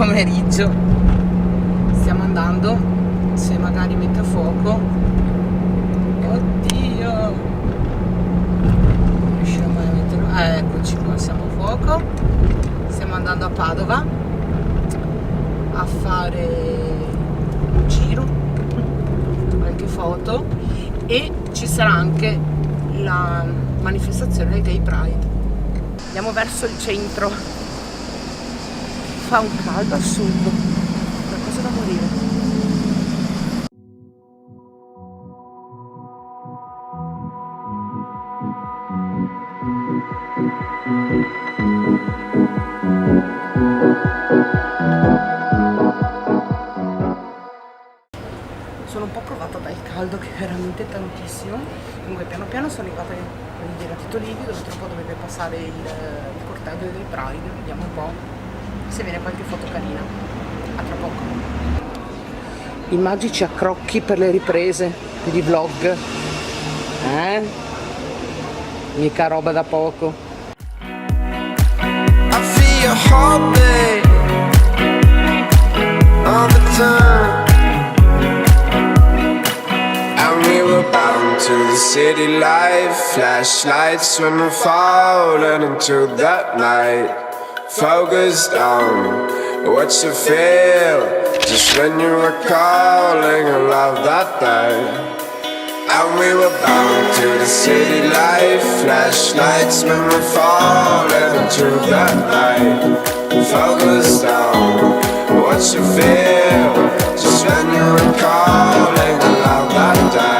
pomeriggio. Stiamo andando, se magari mette a fuoco. Oddio, non riusciamo mai a metterlo. Eccoci qua, siamo a fuoco. Stiamo andando a Padova a fare un giro, qualche foto, e ci sarà anche la manifestazione del Gay Pride. Andiamo verso il centro. Fa un caldo assurdo, una cosa da morire. Sono un po' provata dal caldo, che è veramente tantissimo. Comunque piano piano sono arrivata a Tito Livio, dove tra un po' dovrebbe passare il corteo del Pride. Vediamo un po' se viene qualche foto carina. A tra poco. I magici accrocchi per le riprese, per i vlog. Mica roba da poco. I feel your heartbeat all the time, and we were bound to the city life. Flashlights when we're falling into that night. Focused on what you feel just when you were calling a love that day. And we were bound to the city life. Flashlights when we're falling into that night. Focused on what you feel just when you were calling a love that day.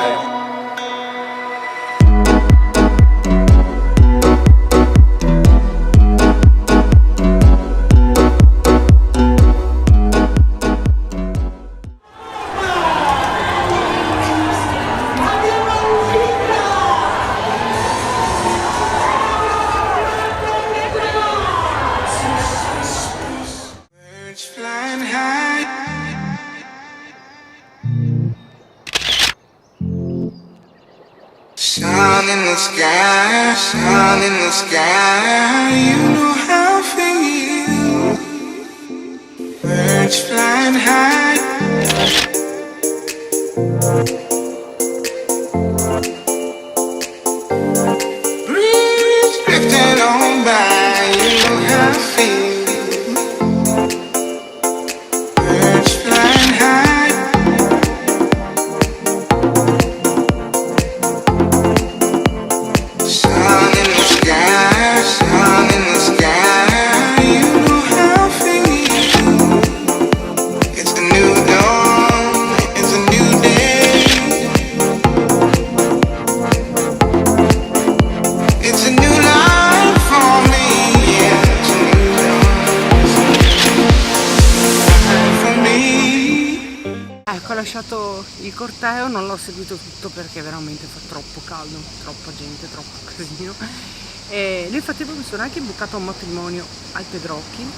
Flying high, sun in the sky, sun in the sky. You know how I feel. Birds flying high. Breeze drifting on by. You know how I feel. Ecco, ho lasciato il corteo, non l'ho seguito tutto perché veramente fa troppo caldo, troppa gente, troppo casino. E nel frattempo mi sono anche imbucata a un matrimonio al Pedrocchi.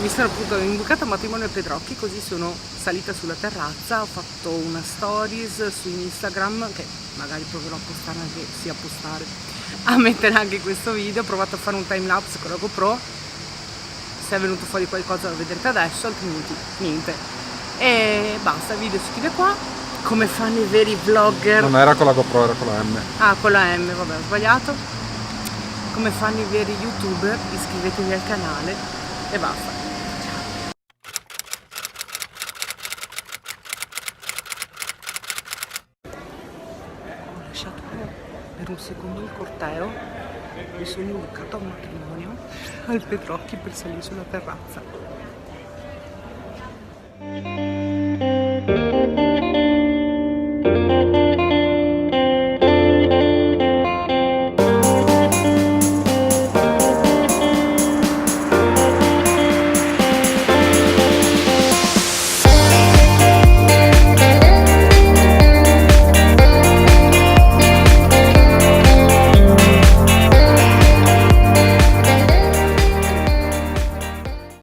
Mi sono appunto imbucata a un matrimonio al Pedrocchi, così sono salita sulla terrazza, ho fatto una stories su Instagram, che magari proverò a postare anche, sia postare, a mettere anche questo video. Ho provato a fare un timelapse con la GoPro. Se è venuto fuori qualcosa lo vedrete adesso, altrimenti niente. E basta, il video si chiude qua. Come fanno i veri vlogger. Non era con la GoPro, era con la M. Ah, con la M, vabbè, ho sbagliato. Come fanno i veri youtuber, iscrivetevi al canale e basta. Ho lasciato per un secondo il corteo, mi sono imbucata a un matrimonio al Pedrocchi per salire sulla terrazza.